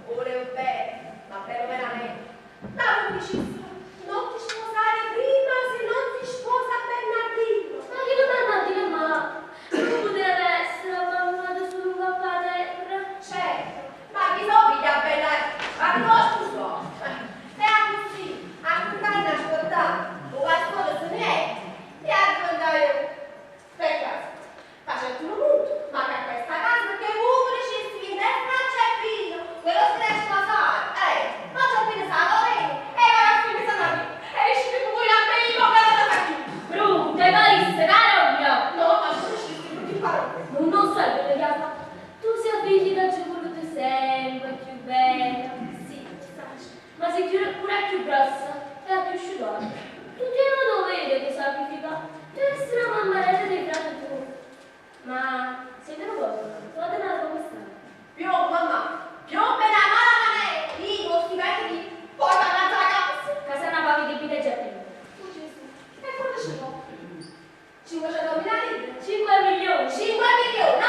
Volevo bene, ma bello veramente. La pubblicità non ti sposare prima se non ti sposa Bernardino. Ma che non Bernardino è malato? Non poteva essere abbandonato su lunga terra. Certo, ma chi so piglia bella? Ma che lo scuso? E a così, a cantare a ascoltare, o a scuola se ne è, e a raccontare io. Per caso, facendo un muto, ma che a questa casa che pure ci si vede Francia e Pino, quello si deve sposare, ma c'è Pino sa lo vedi, e va a finire sa da me, e riesci più pure a me, io che la da qui. Brutta, egoista, carogna! No, ma non ci si più di parole. Non so quello che ha fatto. Tu sei figli da ci voluto sempre più bella. Sì, ma sei pure più grossa e più sciugato. Tu ti hanno dovere di sacrificare. Tu essere una mammarella dei frati tu. Ma sei vero cosa? Guarda come sta. Più mamma, più per la mala manera, dico, stipendi, poi tornate alla casa. Casa una pavi che pide già prima. Oh Gesù, e quando ce l'ho? 500.000 lire? 5 milioni. 5 milioni,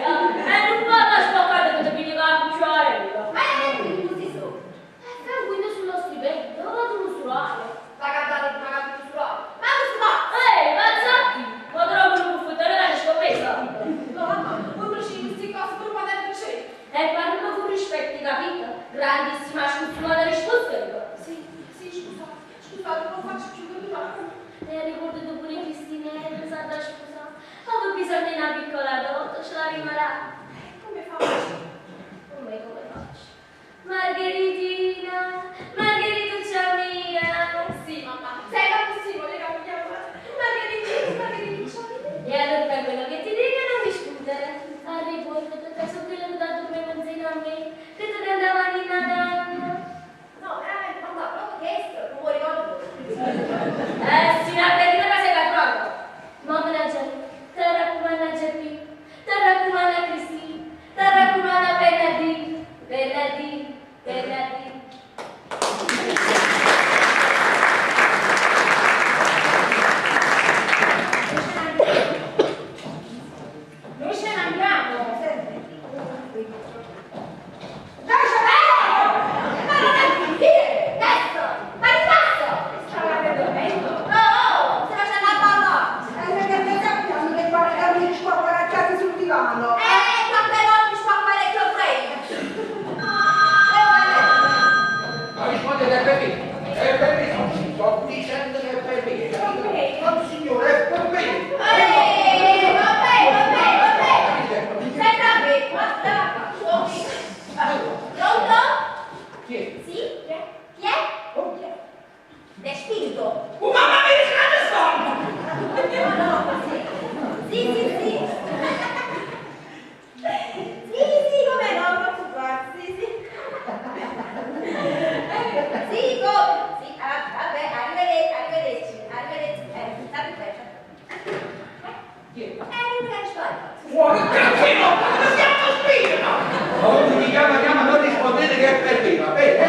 no? E non può la sboccata che ti pigli con la cucciarella. Ma è quindi così solo. Tranquillo sullo stipendio, dove vado l'usurale? Pagate l'usurale. Ma non si va! Mazzatti! Ma trovo un buffettone da scommessa. No, mamma, voi prendete queste cose per quando è piacere. E parlo con rispetto, capito? Grandissima scusa da risposta. Sì, scusate, non faccio più che domani. E ricordo pure Cristinella, sa da scusa. Avevo bisogno di una piccola donna, ce la rimarrà. Come faccio? Come faccio? Margheritina, Margherituccia mia. Sì, mamma, sei possibile, che vogliamo fare? Margherituccia mia. E allora per quello che ti dico non discutere. A riguardo, te so quello che dato come manzina a me, che tu ne andavano in Natale. No, veramente, mamma, proprio questo, non vuoi ricordo. Sì, una bellina che sei cattolico. Mamma la gente, te raccomanda Geppi, te raccomanda Cristina, te raccomanda Bernardino, Bernardino, Bernardino. Noi ce ne andiamo. Ma non è possibile! Adesso! Ma di cazzo! Stava dormendo? No! Si facendo a ballare! Perché sappiamo che guardano gli squacquaracciati sul divano. Quante volte mi squacquare che ho preso! Ma risponde che è per me, è per me, non sto dicendo che è per me, capito? Non signore, è per me. Vabbè! Sembra a me! Guarda! Pronto? Chi è? Sì? Chi è? Oh, chi è? È spirito! Oh, mamma mia, che sto! No, sì! Sì, come no, non preoccuparsi, sì. Sì, come? Sì, vabbè, arrivederci. State presto. Chi è? Arrivederci, storia. Fuori, tranquillo, ma stiamo spino! Ma uno mi chiama, non rispondete che è per me, va bene?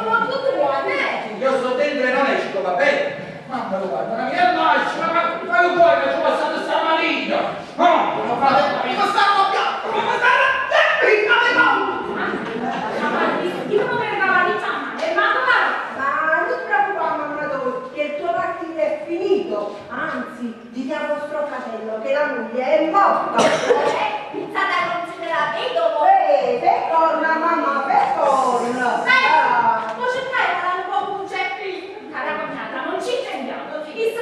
Sono tutti buoni, Io sto dentro e non esco, va bene? Mamma lo guarda, ma che lascia, ma lo vuoi che ci possa stare marito? No, non fate, mi sta arrabbiando, mi sta Ma non ti preoccupare, mamma Dor, che il tuo partito è finito. Anzi, dite a vostro fratello che la moglie è morta. Pensate a considerare dopo. Per corna, mamma, per corna. Può cercare di parlare un po' con Geppi? Cara cognata, non ci intendiamo. Il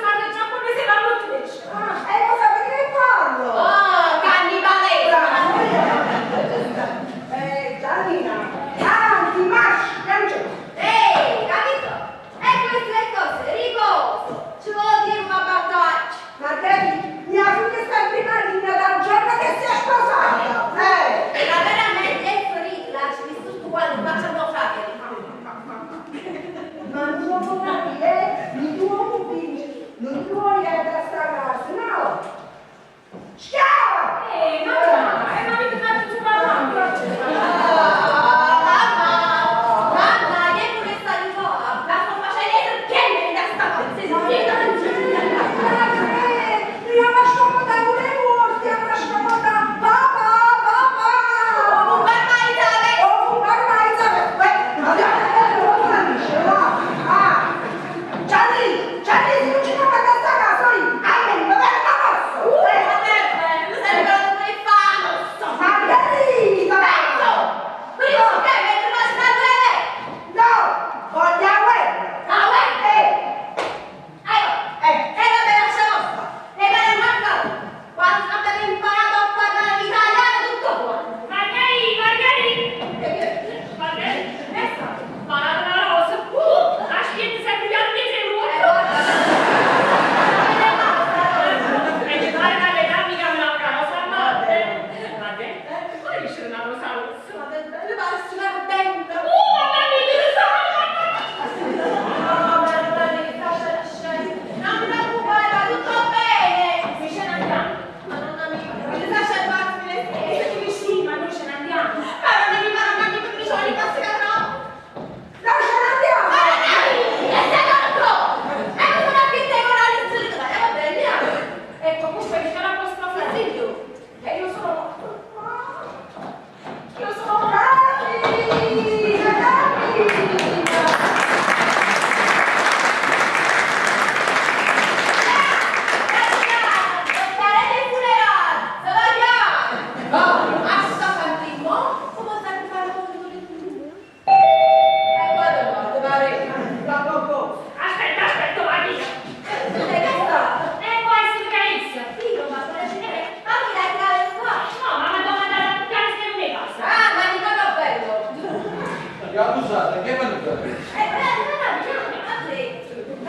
Che abusata, che è venuta?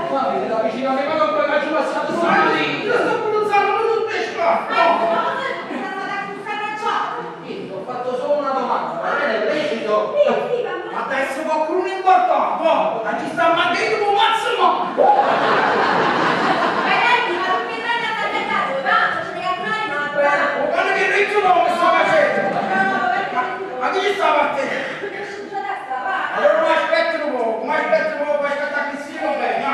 Ma mi da vicino a me, ma non puoi mai passato stamattina! Io sto pronunciando tutte scoppe! Ho fatto solo una domanda, ma non è lecito? Ma adesso qualcuno importa, ma ci sta mangiando un massimo! Guarda che riccio no, che sta facendo! Ma chi ci sta battendo? Allora mi aspetti un po', poi aspetta che sia bene, no?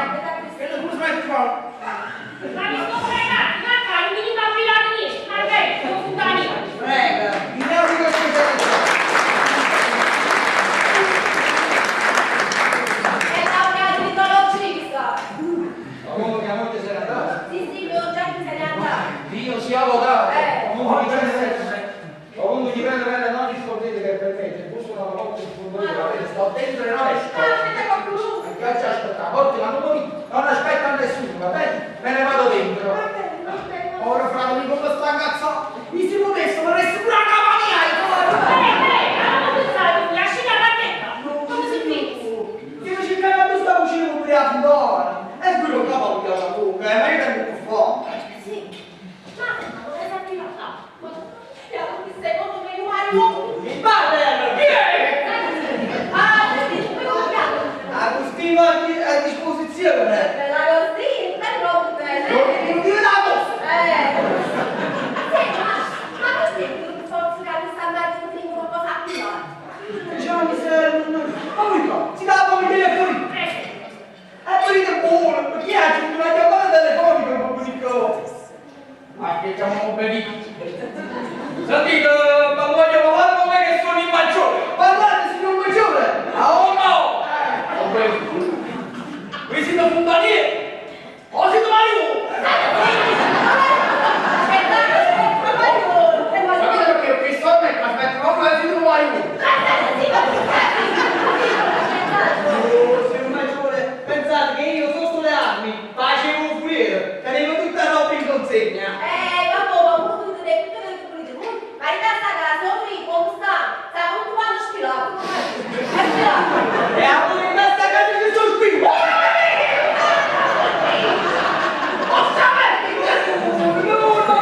E tu smetti qua. Ma mi sto fregando, ma cari, mi dico affilare niente, ma che sono puttani. Prega, mi devo di questo. Comunque a moglie se ne andava? Sì, l'ho già che se ne andava. Dio sia lodato! Comunque dipende bene, non riscoprite che per me c'è giusto una volta in fondo sto dentro e non esco. Mi piace aspettare, a volte ma non aspetta a nessuno, va bene? Me ne vado dentro. Ora frate mi come sta cazzo? Mi si potesse, vorresti pure a capa mia! Non pensare, mi lasci la ragnetta. Come si pensa? Io ci credo tu sta cucina pure a Pindora. E quello capo mi piace a buca, ma io tengo un po'. Sì. Ma non è arrivata. Secondo me Mario. Mi parla, chi è? Agostino a disposizione. L'Agostino, è proprio bene. Non ti vedo. Ma questo è il forza che sta andando in qualcosa a tirare. Diciamo se... Ma voi qua, si dà la telefono. E poi dite buono, perché ha una chiamata telefonica proprio di cose. Ma che siamo benissimo. Sentite, ma voglio parlare con me che sono il maggiore. Parlate, signor maggiore. Ah, oh no. Voi siete fondanieri. O siete Mario. Sapete perché ho visto a me, ma aspetta, proprio che siete Mario. Signor maggiore, pensate che io sotto le armi facevo pulire, tenevo tutta la roba in consegna. E a voi in questa casa che sono spinto!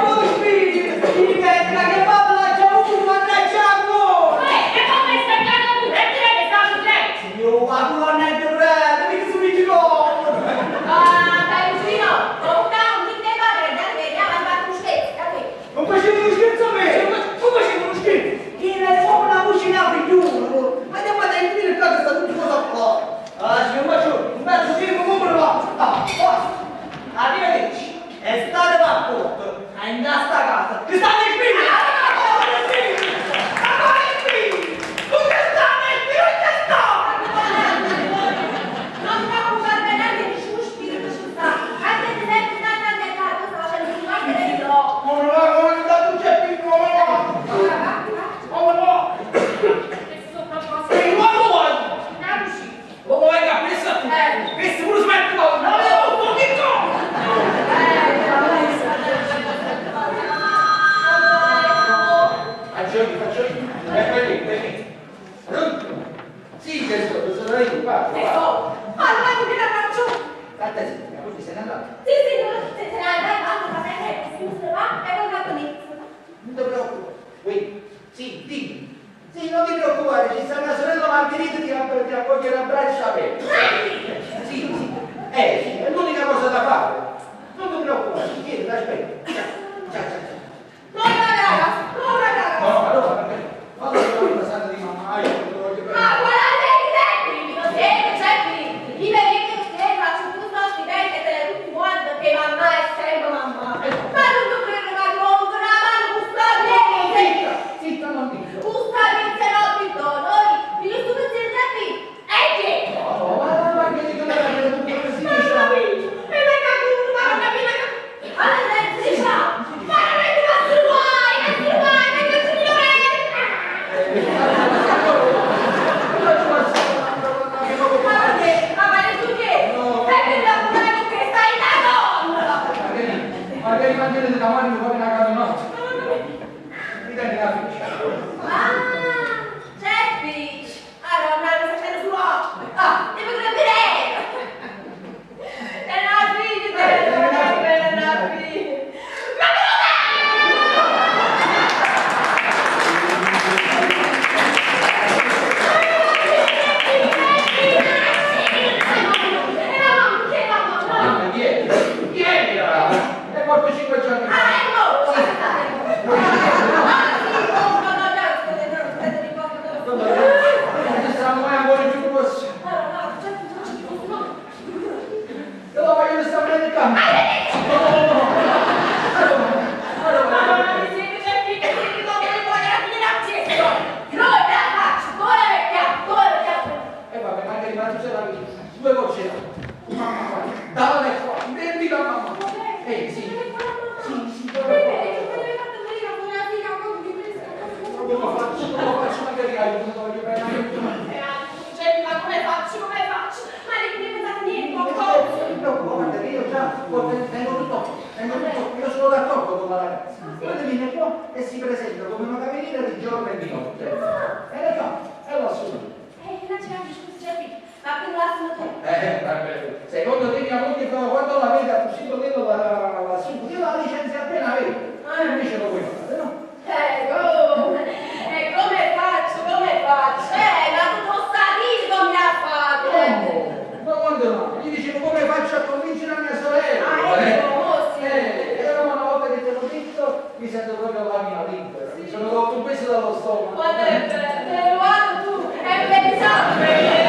Non spinto! Mi ripeto, che papà l'ha già avuto, ma non è già buono! E come stai andando tu? E direi che sta su lei. Signor, ma tu non è di prete, mica su vicino! Non facevo uno scherzo a me! Non facevo uno scherzo! Che era proprio una cucina a figliuolo! Ma andiamo a dire che cosa sta tutto cosa qua! Ah, signor maggiore, un mezzo film come va! Ah, basta! Arrivederci! E state d'accordo! A andare a sta casa! Che state in fine! Sì, che sono io, guarda. Aspetta, così se ne andate. Non ti preoccupare. Sì, dimmi. Sì, non ti preoccupare, ci sta mia sorella Margherita ti accoglie a braccia aperte. Sì, sì. Sì, è l'unica cosa da fare. Non ti preoccupare, tieni, aspetta. Ciao. No, allora, perché? Quando ti vuoi passare di mamma, io non te lo voglio bene. Zitta, non dico. Giustamente no, Pito, noi, io sto facendo da qui. Ma che dico, tutto così, diciamo. 4 di notte. E lassù. Là c'è anche, scusi, c'è qui. Ma che lassù tu? Vabbè, secondo te mia moglie quando la vede ha così quello lassù, io la licenzia appena vedo. Invece lo vuoi fare, no? E come faccio? Ma tu non sai come ha fatto! Ma quando no? Gli dicevo come faccio a convincere la mia sorella? Sì. Era una volta che te l'ho detto, mi sento proprio la mia libera. Mi sono rotto un pezzo dallo stomaco. Quando è bello, guarda tu, è pensabile!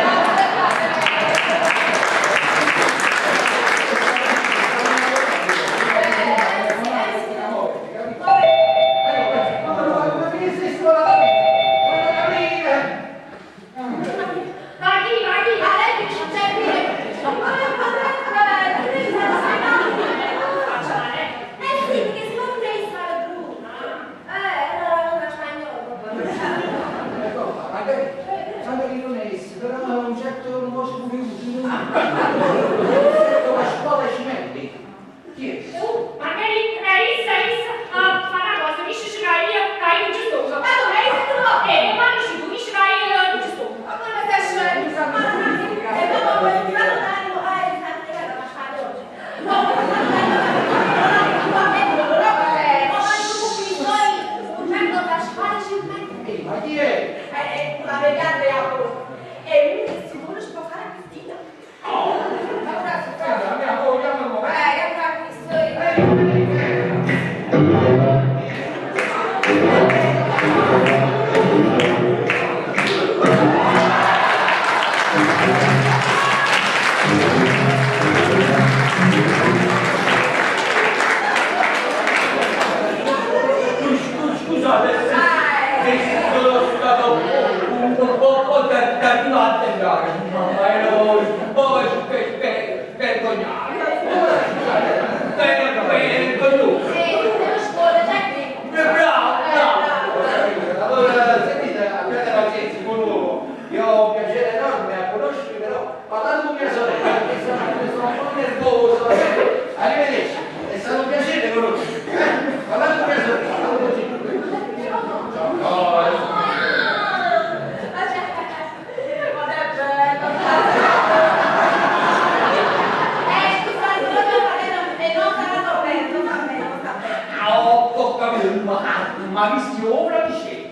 Ma visti ora di scena.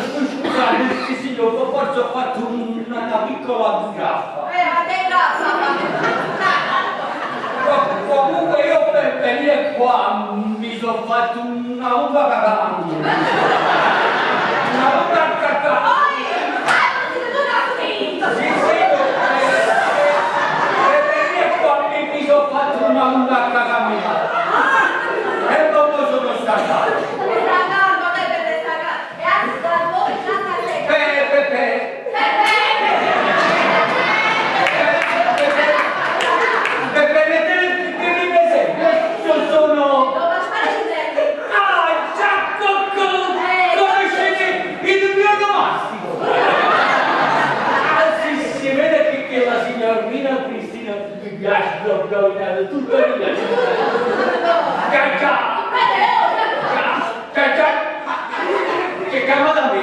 Scusate, signor, forse ho fatto una piccola graffa. Ma te Comunque io per venire qua mi sono fatto una uva cacamano. Una uva cacamano. Sì, per venire qua mi sono fatto una uva cacamano. E dopo sono staccato. Tutto il che cama da me.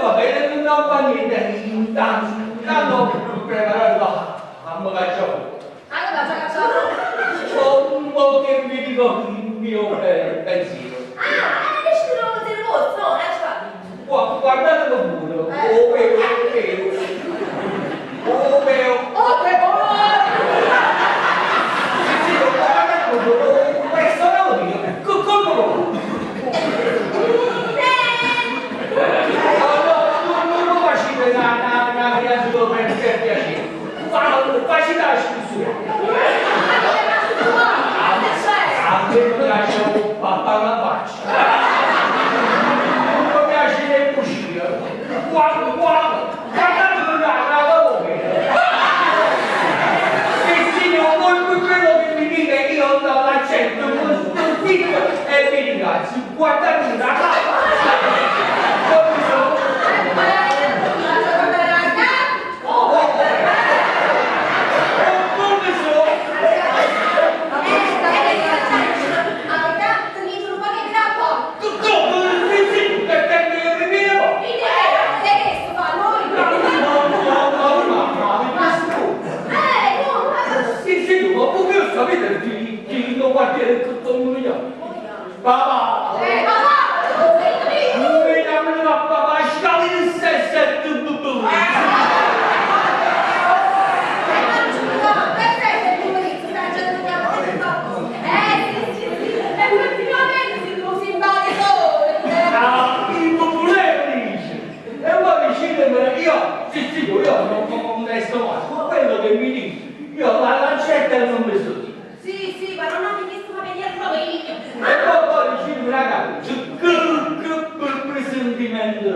Va bene, non fa niente, intanto preparato a me cacciare. Un po' che mi dico il mio pensiero. Guardate pure, oh questo non lo dico, come non facile una creatura per piacere, facile che mi dici? Io la lancetta non mi sto dicendo. Sì, ma non ho chiesto come venire proprio io. E poi dicevo, ragazzi, che presentimento.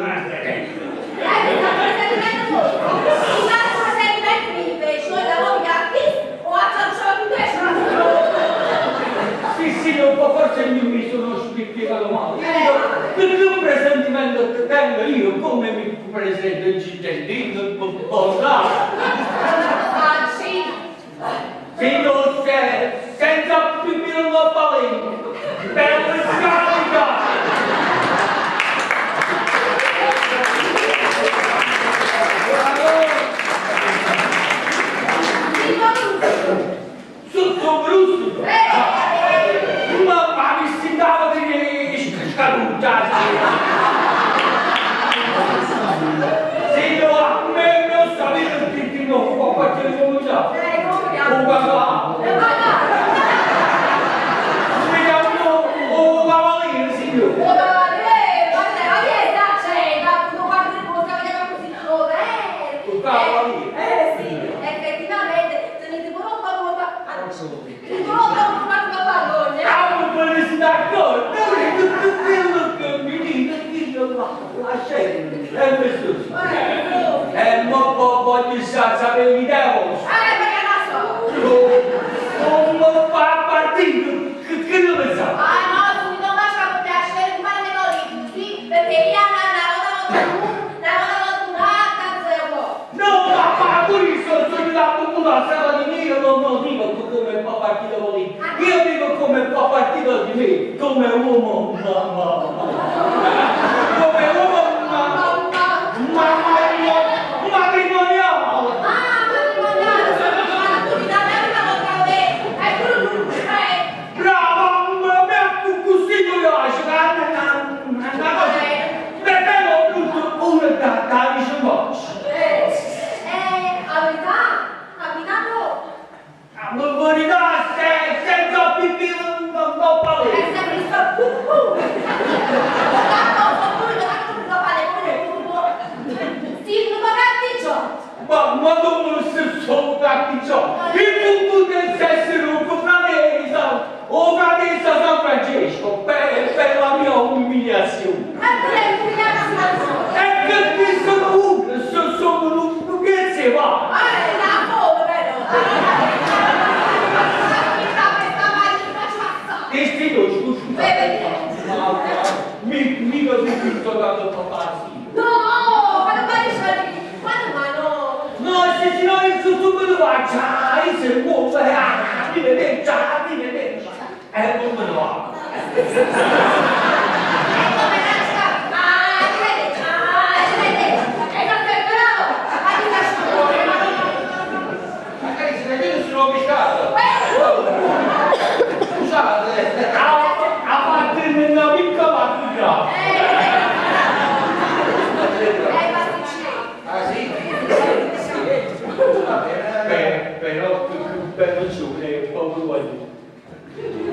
Sì, un po' forse mi sono spicchiegato male. Che presentimento tengo io? Come mi presento il cittadino? Sì, non c'è, senza più un palino, per le scarica. Sotto brutto! Ma mi si dava di scaduta! Sì, no, a me non sapete il titolo, un po' faccio cominciare. Un papà! Mi chiamo un cavaliere, signore! Voglio sapere l'idea vostra. Non fa partito, che dove sta? No, subito lascia mi piace, ma ne voglio, sì, perché io No, ma questo sono la cultura, stava di me, io non dico come fa partito politico. Io dico come fa partito di me, come uomo, come uomo, matrimoniale. Brava, ma me così io lascio, una cosa, per me non brutto, una da ricevere. La verità, senza pipì non palese. Ma non si sono catticciò. Il punto del essere un fratesa o fratesa San Francesco per la mia umiliazione. E che ti sono un che si va. Destino, scusa. Mica ti sto dando papà. No, se no il subito va, c'hai, se vuoi, arrivederci. Non me lo va. Magari se ne vede sono pescato. Scusate, a parte una piccola battuta. Ah sì? Però che bello giù, è un po' uguale. Scusate,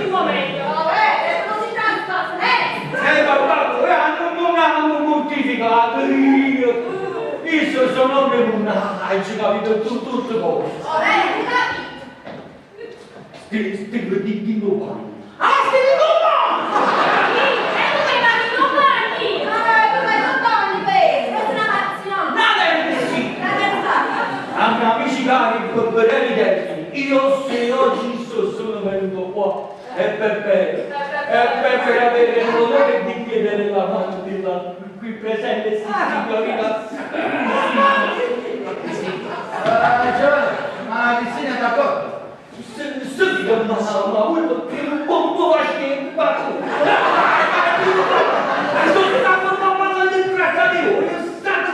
un momento. per avere l'onore di chiedere la mano della qui presente signorina. Giovanni, ma Cristina è d'accordo? Subito, ma voi un po' lasciare sono stato mamma del trattato, io stato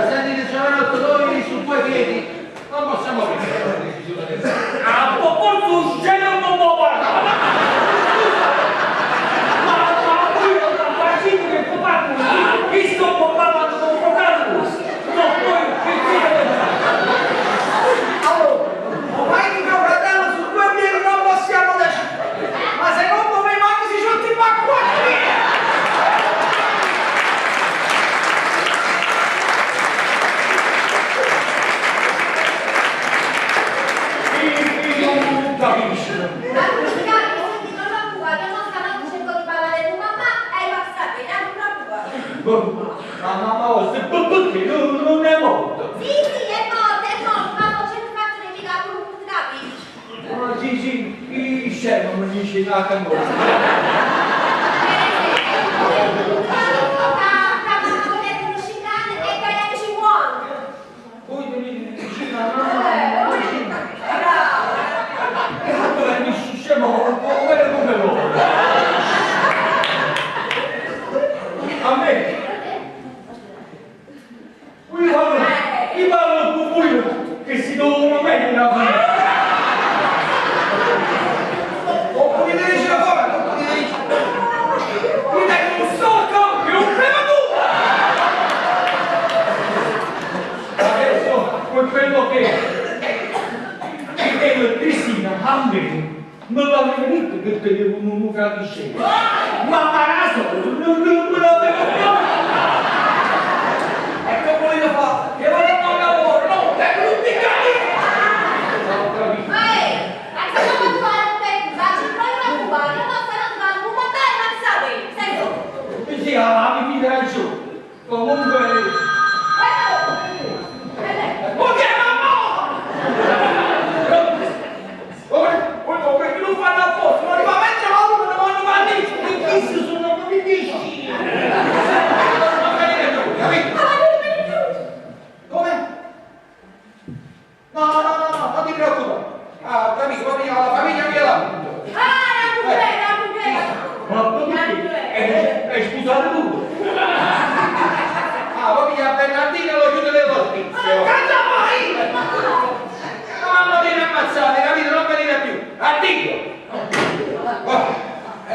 Sentite Giovanotto, noi su due piedi non possiamo prendere una decisione del genere. a poco sul cielo non può parlare. Ma voi non fate che può fare, chi sto parlando con un programma, non puoi Allora, ormai di mio fratello su due piedi non possiamo decidere, ma secondo me manco si sciolti qua quattro. non capisci. Ma mamma, se perché non è morto? Sì, è morto, ma non c'è fatto ne mica tu capisci? Ah, sì, il scemo mi dice una canzone. Voi venite vicino a dove mi scemo, come vuole. A me. Io parlo con voi che si devono mettere una mano. Oppure dice la forma, oppure dice. Mi dai un socco e un prematura! Adesso quello che vedo Cristina a me non l'avevo detto che tenevo un capisce. Ma Maraso non me l'avevo detto. E che volete fare? Che volete fare un lavoro? No, è tutti cani! Non capisco. Sì, avevi ragione. Comunque. Ok, mamma! Perché non fanno apposta? Non li fa mettere a uno, non vanno a fare i kiss sono proprio vicini. Non venire giù, capito? Come? No, non ti preoccupare. Ah, capito, poi la famiglia mia la butto. Ma scusate tu. Ah, poi a Bernardino lo chiude dell'ospizio. Cazzo fai? Non morire ammazzate, capito? Non venire più. Addio!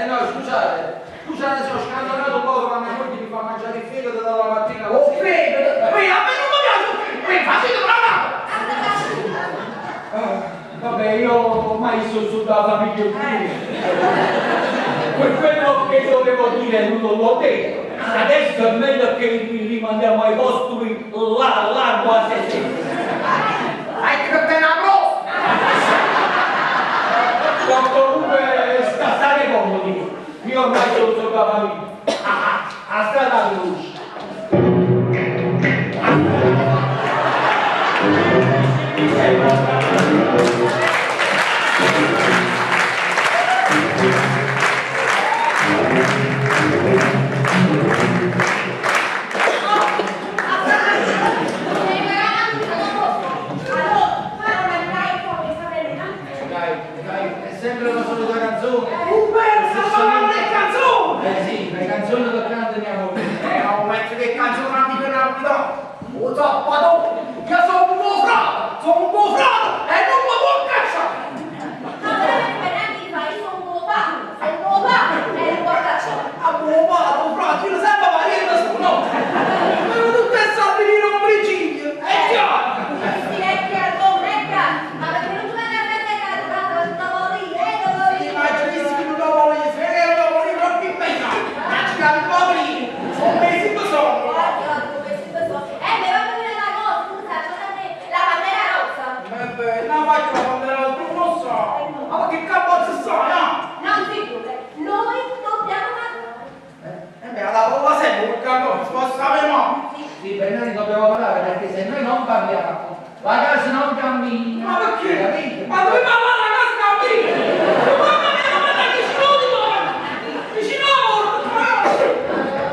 No, scusate se ho scandonato un po' ma mia moglie mi fa mangiare il fegato dalla mattina alla sera. fegato? Poi a me non mi piace, mi fa sentire Vabbè, io ormai sono sulla famiglia quello che dovevo dire non l'ho detto. Adesso è meglio che rimandiamo ai postumi largo a se stesso. Hai che te ne avrò! Comunque stare comodi. Io ormai sono sulla famiglia. A strada veloce. È sempre una solita canzone. Un pezzo di canzone! Sì, le canzoni che canta mia moglie. Un pezzo di canzone di Bernardino. Io sono un po' frado e non mi vuol cacciare. A buon padre, frate, io sempre parere da solo. Ma tutte sappi di non briciglio. È chiaro. Ma ci visti che non lo voglio, se ne lo voglio proprio in mezzo. Ma ci capi poverino. Sono mesi che sono. cosa, spostavamo. Sì, per noi dobbiamo parlare perché se noi non parliamo, la casa non cammina. Ma perché? Capito? Ma dove va la casa cammina? Mamma mia, ma dai, vicino di noi! Vicino a loro!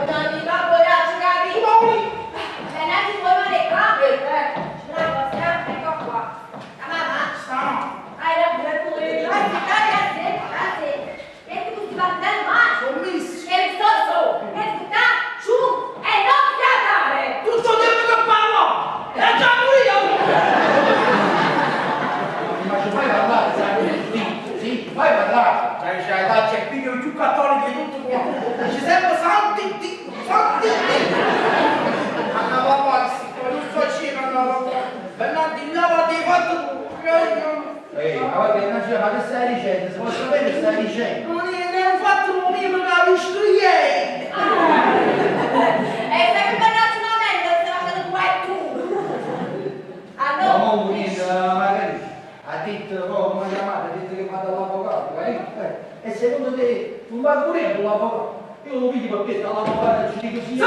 Non ti fa vogliarci capito? E neanche puoi fare il cambio, bravo, ecco qua. La mamma? Hai ragione, tu devi aspettare a te, e tu ti parli del maggio. E il sorso, e sta giù, e non fiatare. Tutto il tempo che parlo! È già io! Ma ci fai parlare, sai? Sì, fai parlare. C'hai la c'è figlio più cattolico di tutto qua. Ci sempre santi Dio, santi Dio. Andava avanti, non faceva, Bernardi lava dei fatto. Ehi, ma che stai dicendo? Se posso sapere che stai dicendo? Non è fatto un mio che ha visto ieri. E se mi parlassi una mente, stai facendo tu e tu. No, Allora, mo niente, magari ha detto, oh, mi ha chiamato, ha detto che vado all'avvocato, capito? E secondo te non va pure all'avvocato? Io lo vedi perché sta all'avvocato e ci dico sì.